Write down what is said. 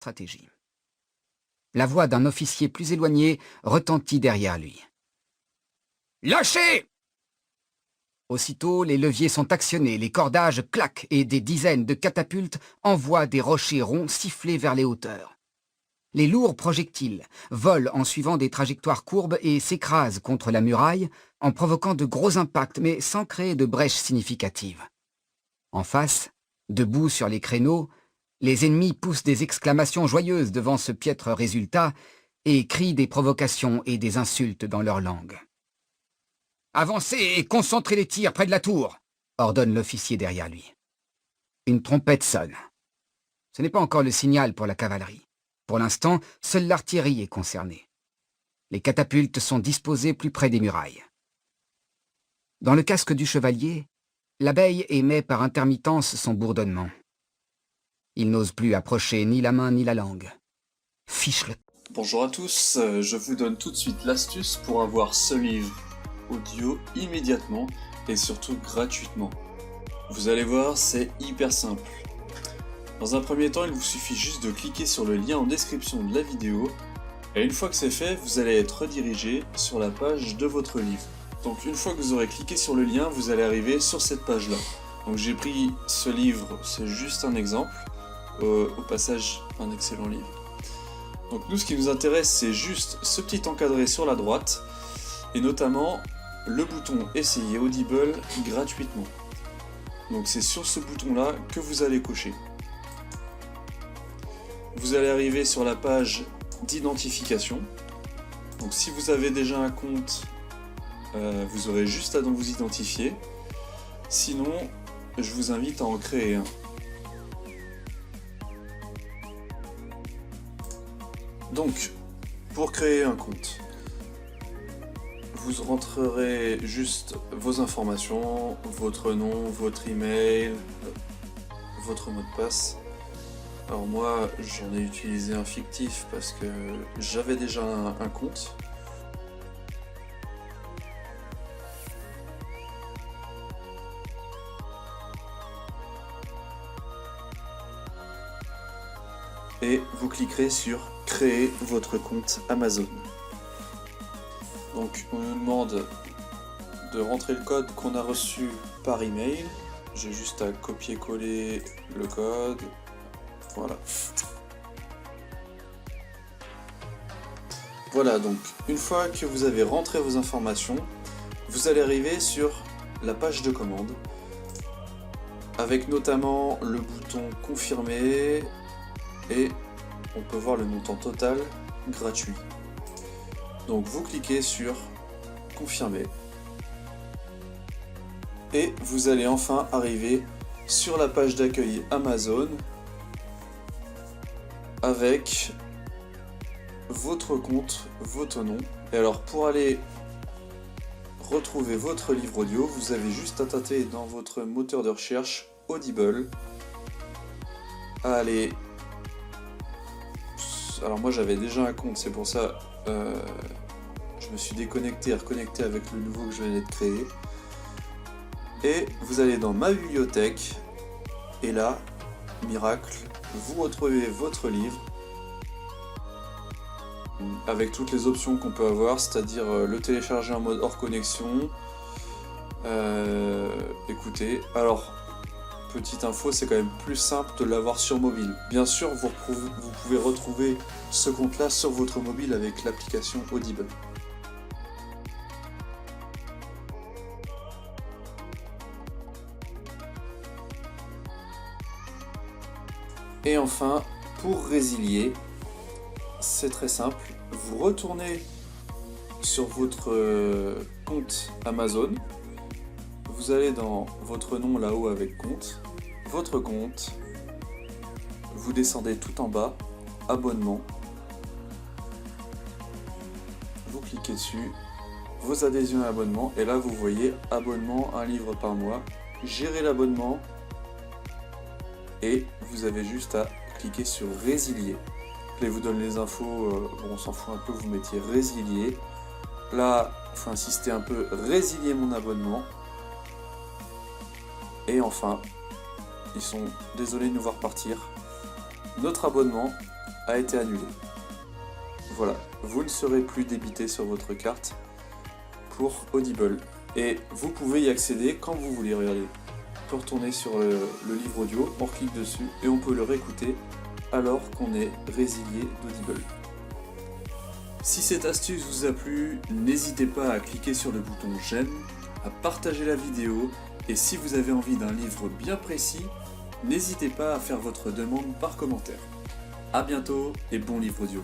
stratégie. La voix d'un officier plus éloigné retentit derrière lui. « Lâchez !» Aussitôt, les leviers sont actionnés, les cordages claquent et des dizaines de catapultes envoient des rochers ronds siffler vers les hauteurs. Les lourds projectiles volent en suivant des trajectoires courbes et s'écrasent contre la muraille en provoquant de gros impacts mais sans créer de brèches significatives. En face, debout sur les créneaux, les ennemis poussent des exclamations joyeuses devant ce piètre résultat et crient des provocations et des insultes dans leur langue. « Avancez et concentrez les tirs près de la tour !» ordonne l'officier derrière lui. Une trompette sonne. Ce n'est pas encore le signal pour la cavalerie. Pour l'instant, seule l'artillerie est concernée. Les catapultes sont disposées plus près des murailles. Dans le casque du chevalier, l'abeille émet par intermittence son bourdonnement. Il n'ose plus approcher ni la main ni la langue. Fiche-le. Bonjour à tous, je vous donne tout de suite l'astuce pour avoir ce livre audio immédiatement et surtout gratuitement. Vous allez voir, c'est hyper simple. Dans un premier temps, il vous suffit juste de cliquer sur le lien en description de la vidéo et une fois que c'est fait, vous allez être redirigé sur la page de votre livre. Donc une fois que vous aurez cliqué sur le lien, vous allez arriver sur cette page-là. Donc j'ai pris ce livre, c'est juste un exemple, au passage un excellent livre. Donc nous, ce qui nous intéresse, c'est juste ce petit encadré sur la droite et notamment le bouton Essayer Audible gratuitement. Donc c'est sur ce bouton-là que vous allez cocher. Vous allez arriver sur la page d'identification. Donc si vous avez déjà un compte, vous aurez juste à vous identifier. Sinon, je vous invite à en créer un. Donc, pour créer un compte, vous rentrerez juste vos informations, votre nom, votre email, votre mot de passe. Alors moi, j'en ai utilisé un fictif parce que j'avais déjà un compte. Et vous cliquerez sur créer votre compte Amazon. Donc on nous demande de rentrer le code qu'on a reçu par email. J'ai juste à copier-coller le code. Voilà. Voilà, donc une fois que vous avez rentré vos informations, vous allez arriver sur la page de commande avec notamment le bouton confirmer et on peut voir le montant total gratuit. Donc vous cliquez sur confirmer et vous allez enfin arriver sur la page d'accueil Amazon avec votre compte, votre nom. Et alors pour aller retrouver votre livre audio, vous avez juste à taper dans votre moteur de recherche Audible, à aller. Alors moi j'avais déjà un compte, c'est pour ça je me suis déconnecté et reconnecté avec le nouveau que je venais de créer. Et vous allez dans ma bibliothèque et là, miracle, vous retrouvez votre livre avec toutes les options qu'on peut avoir, c'est-à-dire le télécharger en mode hors connexion. Écoutez, alors petite info, c'est quand même plus simple de l'avoir sur mobile. Bien sûr, vous pouvez retrouver ce compte-là sur votre mobile avec l'application Audible. Et enfin, pour résilier, c'est très simple. Vous retournez sur votre compte Amazon. Vous allez dans votre nom là-haut avec compte, votre compte, vous descendez tout en bas, abonnement, vous cliquez dessus, vos adhésions et abonnements, et là vous voyez abonnement, un livre par mois, gérer l'abonnement, et vous avez juste à cliquer sur résilier. Je vous donne les infos, bon on s'en fout un peu, vous mettiez résilier, là il faut insister un peu, résilier mon abonnement. Et enfin, ils sont désolés de nous voir partir. Notre abonnement a été annulé. Voilà, vous ne serez plus débité sur votre carte pour Audible. Et vous pouvez y accéder quand vous voulez. Regardez, on peut retourner sur le livre audio, on clique dessus et on peut le réécouter alors qu'on est résilié d'Audible. Si cette astuce vous a plu, n'hésitez pas à cliquer sur le bouton j'aime, à partager la vidéo et si vous avez envie d'un livre bien précis, n'hésitez pas à faire votre demande par commentaire. A bientôt et bon livre audio.